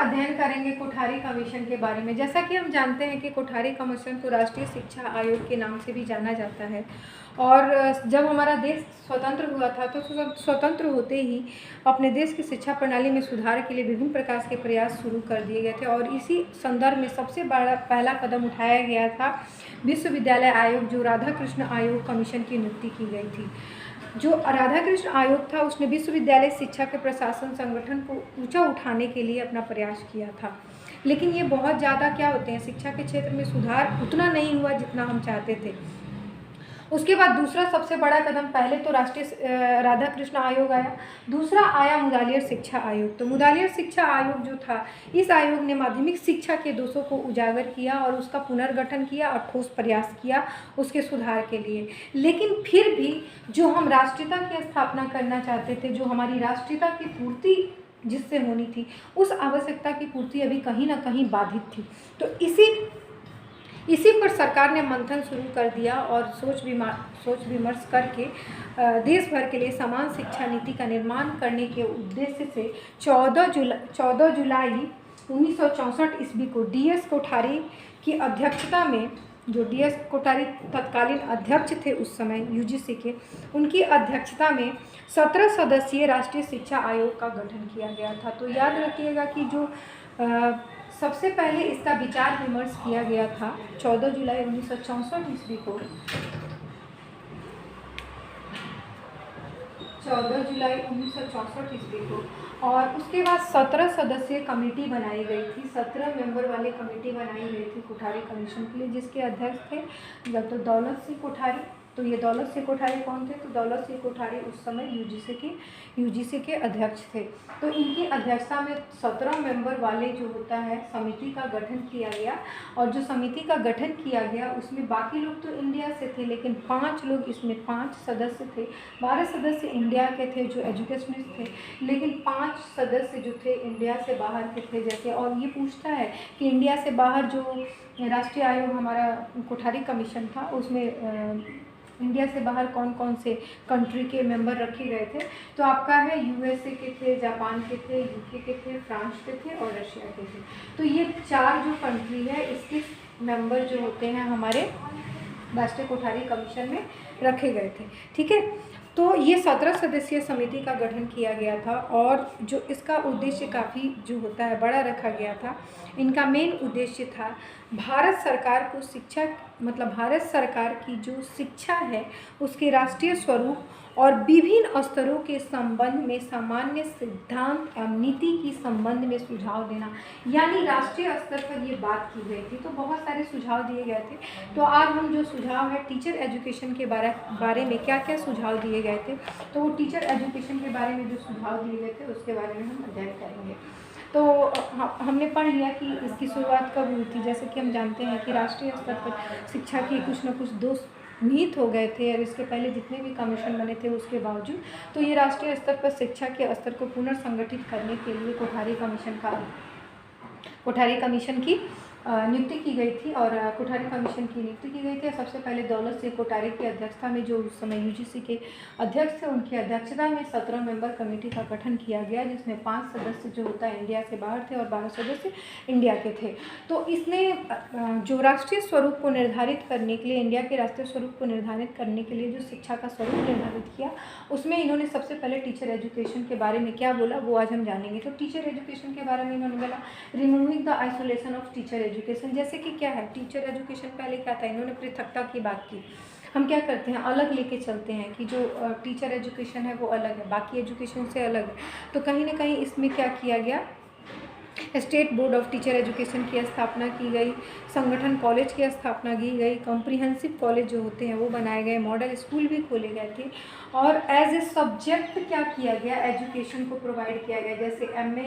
अध्ययन करेंगे कोठारी कमीशन के बारे में। जैसा कि हम जानते हैं कि कोठारी कमीशन को राष्ट्रीय शिक्षा आयोग के नाम से भी जाना जाता है। और जब हमारा देश स्वतंत्र हुआ था तो स्वतंत्र होते ही अपने देश की शिक्षा प्रणाली में सुधार के लिए विभिन्न प्रकार के प्रयास शुरू कर दिए गए थे। और इसी संदर्भ में सबसे बड़ा पहला कदम उठाया गया था विश्वविद्यालय आयोग, जो राधाकृष्ण आयोग कमीशन की नियुक्ति की गई थी। जो राधाकृष्ण आयोग था उसने विश्वविद्यालय शिक्षा के प्रशासन संगठन को ऊंचा उठाने के लिए अपना प्रयास किया था। लेकिन ये बहुत ज़्यादा क्या होते हैं, शिक्षा के क्षेत्र में सुधार उतना नहीं हुआ जितना हम चाहते थे। उसके बाद दूसरा सबसे बड़ा कदम, पहले तो राष्ट्रीय राधाकृष्ण आयोग आया, दूसरा आया मुदालियर शिक्षा आयोग। तो मुदालियर शिक्षा आयोग जो था, इस आयोग ने माध्यमिक शिक्षा के दोषों को उजागर किया और उसका पुनर्गठन किया और ठोस प्रयास किया उसके सुधार के लिए। लेकिन फिर भी जो हम राष्ट्रीयता की स्थापना करना चाहते थे, जो हमारी राष्ट्रीयता की पूर्ति जिससे होनी थी, उस आवश्यकता की पूर्ति अभी कहीं ना कहीं बाधित थी। तो इसी पर सरकार ने मंथन शुरू कर दिया और सोच विमर्श करके देश भर के लिए समान शिक्षा नीति का निर्माण करने के उद्देश्य से 14 जुलाई 1964 ईस्वी को DS कोठारी की अध्यक्षता में, जो DS कोठारी तत्कालीन अध्यक्ष थे उस समय UGC के, उनकी अध्यक्षता में 17 सदस्यीय राष्ट्रीय शिक्षा आयोग का गठन किया गया था। तो याद रखिएगा कि जो सबसे पहले इसका विचार विमर्श किया गया था 14 जुलाई 1964 ईस्वी को, 14 जुलाई 1964 ईस्वी को। और उसके बाद 17 सदस्यीय कमेटी बनाई गई थी, 17 मेंबर वाली कमेटी बनाई गई थी कोठारी कमीशन के लिए, जिसके अध्यक्ष थे डॉक्टर दौलत सिंह कोठारी। तो ये दौलत सिंह कोठारी कौन थे? तो दौलत सिंह कोठारी उस समय UGC के अध्यक्ष थे। तो इनकी अध्यक्षता में 17 मेंबर वाले जो होता है समिति का गठन किया गया। और जो समिति का गठन किया गया उसमें बाकी लोग तो इंडिया से थे, लेकिन 5 लोग इसमें 5 सदस्य थे। 12 सदस्य इंडिया के थे जो एजुकेशनिस्ट थे, लेकिन 5 सदस्य जो थे इंडिया से बाहर के थे। जैसे, और ये पूछता है कि इंडिया से बाहर जो राष्ट्रीय आयोग हमारा कोठारी कमीशन था उसमें इंडिया से बाहर कौन कौन से कंट्री के मेंबर रखे गए थे? तो आपका है USA के थे, जापान के थे, UK के थे, फ्रांस के थे और रशिया के थे। तो ये 4 जो कंट्री है इसके मेंबर जो होते हैं हमारे राष्ट्रीय कोठारी कमीशन में रखे गए थे। ठीक है, तो ये 17 सदस्यीय समिति का गठन किया गया था और जो इसका उद्देश्य काफ़ी जो होता है बड़ा रखा गया था। इनका मेन उद्देश्य था भारत सरकार को शिक्षा, मतलब भारत सरकार की जो शिक्षा है उसके राष्ट्रीय स्वरूप और विभिन्न स्तरों के संबंध में सामान्य सिद्धांत एवं नीति की संबंध में सुझाव देना। यानी राष्ट्रीय स्तर पर ये बात की गई थी, तो बहुत सारे सुझाव दिए गए थे। तो आज हम जो सुझाव है टीचर एजुकेशन के बारे में क्या क्या सुझाव दिए गए थे, तो वो टीचर एजुकेशन के बारे में जो सुझाव दिए गए थे उसके बारे में हम अध्ययन करेंगे। तो हमने पढ़ लिया कि इसकी शुरुआत कब हुई थी। जैसे कि हम जानते हैं कि राष्ट्रीय स्तर पर शिक्षा के कुछ न कुछ दोष निहित हो गए थे और इसके पहले जितने भी कमीशन बने थे उसके बावजूद, तो ये राष्ट्रीय स्तर पर शिक्षा के स्तर को पुनर्संगठित करने के लिए कोठारी कमीशन की नियुक्ति की गई थी। और कोठारी कमीशन की नियुक्ति की गई थी। सबसे पहले दौलत सिंह कोठारी की अध्यक्षता में, जो उस समय UGC के अध्यक्ष थे, उनकी अध्यक्षता में 17 मेंबर कमेटी का गठन किया गया, जिसमें 5 सदस्य जो होता है इंडिया से बाहर थे और 12 सदस्य इंडिया के थे। तो इसने जो राष्ट्रीय स्वरूप को निर्धारित करने के लिए, इंडिया के राष्ट्रीय स्वरूप को निर्धारित करने के लिए जो शिक्षा का स्वरूप निर्धारित किया, उसमें इन्होंने सबसे पहले टीचर एजुकेशन के बारे में क्या बोला वो आज हम जानेंगे। तो टीचर एजुकेशन के बारे में इन्होंने बोला removing the isolation of teacher education. जैसे कि क्या है टीचर एजुकेशन, पहले क्या था, इन्होंने पृथकता की बात की। हम क्या करते हैं, अलग लेके चलते हैं कि जो टीचर एजुकेशन है वो अलग है, बाकी एजुकेशन से अलग है। तो कहीं ना कहीं इसमें क्या किया गया, state board of teacher education की स्थापना की गई, संगठन कॉलेज की स्थापना की गई, कॉम्प्रिहेंसिव कॉलेज जो होते हैं वो बनाए गए, मॉडल स्कूल भी खोले गए थे। और एज ए सब्जेक्ट क्या किया गया, एजुकेशन को प्रोवाइड किया गया। जैसे एम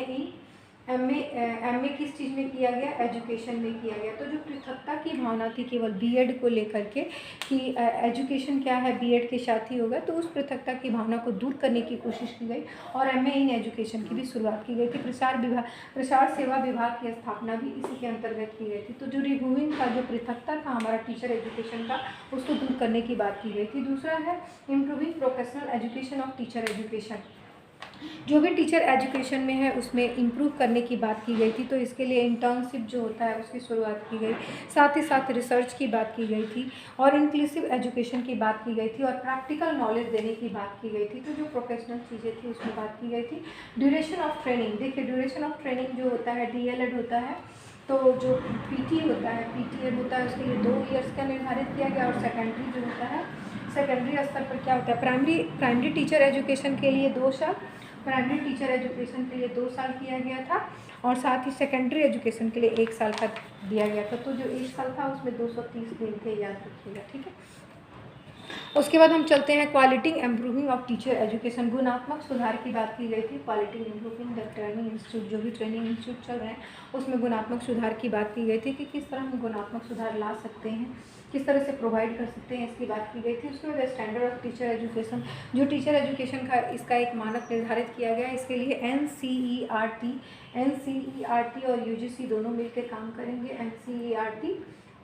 ए किस चीज़ में किया गया, एजुकेशन में किया गया। तो जो पृथकता की भावना थी केवल बीएड को लेकर के कि एजुकेशन क्या है, बीएड के साथ ही होगा, तो उस पृथकता की भावना को दूर करने की कोशिश की गई और एमए इन एजुकेशन की भी शुरुआत की गई थी। प्रसार सेवा विभाग की स्थापना भी इसी के अंतर्गत की गई थी। तो जो रिमूविंग का जो पृथकता था हमारा टीचर एजुकेशन का, उसको दूर करने की बात की गई थी। दूसरा है improving professional education of teacher education. जो भी टीचर एजुकेशन में है उसमें इम्प्रूव करने की बात की गई थी, तो इसके लिए इंटर्नशिप जो होता है उसकी शुरुआत की गई, साथ ही साथ रिसर्च की बात की गई थी और इंक्लूसिव एजुकेशन की बात की गई थी और प्रैक्टिकल नॉलेज देने की बात की गई थी। तो जो प्रोफेशनल चीज़ें थी उसमें बात की गई थी। ड्यूरेशन ऑफ ट्रेनिंग, देखिए ड्यूरेशन ऑफ ट्रेनिंग जो होता है DLED होता है, तो जो PT होता है, PTED होता है, उसके लिए 2 ईयर्स का निर्धारित किया गया और सेकेंडरी जो होता है, सेकेंडरी स्तर पर क्या होता है, प्राइमरी टीचर एजुकेशन के लिए 2 साल, प्राइमरी टीचर एजुकेशन के लिए 2 साल किया गया था और साथ ही सेकेंडरी एजुकेशन के लिए 1 साल का दिया गया था। तो जो 1 साल था उसमें 230 दिन थे, याद रखिएगा, ठीक है। उसके बाद हम चलते हैं quality improving of teacher education, गुणात्मक सुधार की बात की गई थी। Quality improving the training institute, जो भी ट्रेनिंग इंस्टीट्यूट चल रहे हैं उसमें गुणात्मक सुधार की बात की गई थी कि किस तरह हम गुणात्मक सुधार ला सकते हैं, किस तरह से प्रोवाइड कर सकते हैं, इसकी बात की गई थी। उसके बाद स्टैंडर्ड ऑफ टीचर एजुकेशन, जो टीचर एजुकेशन का इसका एक मानक निर्धारित किया गया है, इसके लिए NCERT और UGC दोनों मिलकर काम करेंगे। NCERT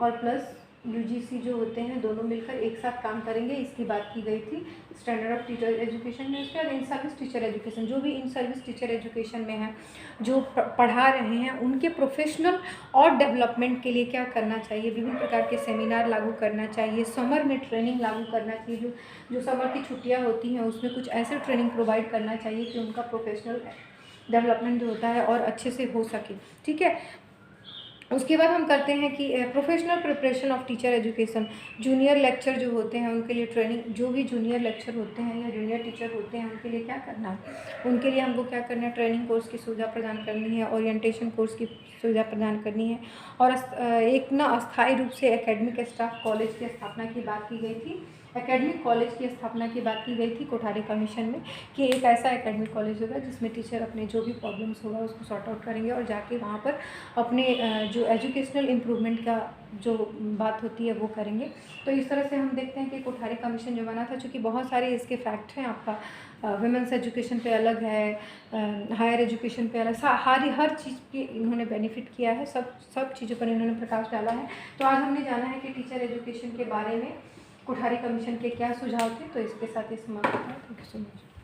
और प्लस UGC जो होते हैं दोनों मिलकर एक साथ काम करेंगे, इसकी बात की गई थी स्टैंडर्ड ऑफ टीचर एजुकेशन में। उसके बाद इन सर्विस टीचर एजुकेशन, जो भी इन सर्विस टीचर एजुकेशन में है, जो पढ़ा रहे हैं, उनके प्रोफेशनल और डेवलपमेंट के लिए क्या करना चाहिए, विभिन्न प्रकार के सेमिनार लागू करना चाहिए, समर में ट्रेनिंग लागू करना चाहिए, जो समर की छुट्टियाँ होती हैं उसमें कुछ ऐसे ट्रेनिंग प्रोवाइड करना चाहिए कि उनका प्रोफेशनल डेवलपमेंट जो होता है और अच्छे से हो सके, ठीक है। उसके बाद हम करते हैं कि professional preparation of teacher education, junior lecture जो होते हैं उनके लिए ट्रेनिंग, जो भी जूनियर लेक्चर होते हैं या जूनियर टीचर होते हैं उनके लिए क्या करना है, उनके लिए हमको क्या करना है, ट्रेनिंग कोर्स की सुविधा प्रदान करनी है, ओरिएंटेशन कोर्स की सुविधा प्रदान करनी है और एक ना अस्थायी रूप से एकेडमिक स्टाफ कॉलेज की स्थापना की बात की गई थी। एकेडमिक कॉलेज की स्थापना की बात की गई थी कोठारी कमीशन में कि एक ऐसा एकेडमिक कॉलेज होगा जिसमें टीचर अपने जो भी प्रॉब्लम्स होगा उसको सॉर्ट आउट करेंगे और जाके वहाँ पर अपने जो एजुकेशनल इम्प्रूवमेंट का जो बात होती है वो करेंगे। तो इस तरह से हम देखते हैं कि कोठारी कमीशन जो बना था, चूँकि बहुत सारे इसके फैक्ट हैं, आपका वुमेंस एजुकेशन पे अलग है, हायर एजुकेशन पे अलग, हर चीज़ की इन्होंने बेनिफिट किया है, सब चीज़ों पर इन्होंने प्रकाश डाला है। तो आज हमने जाना है कि टीचर एजुकेशन के बारे में कोठारी कमीशन के क्या सुझाव थे। तो इसके साथ ही समाप्त होता है। Thank you so much.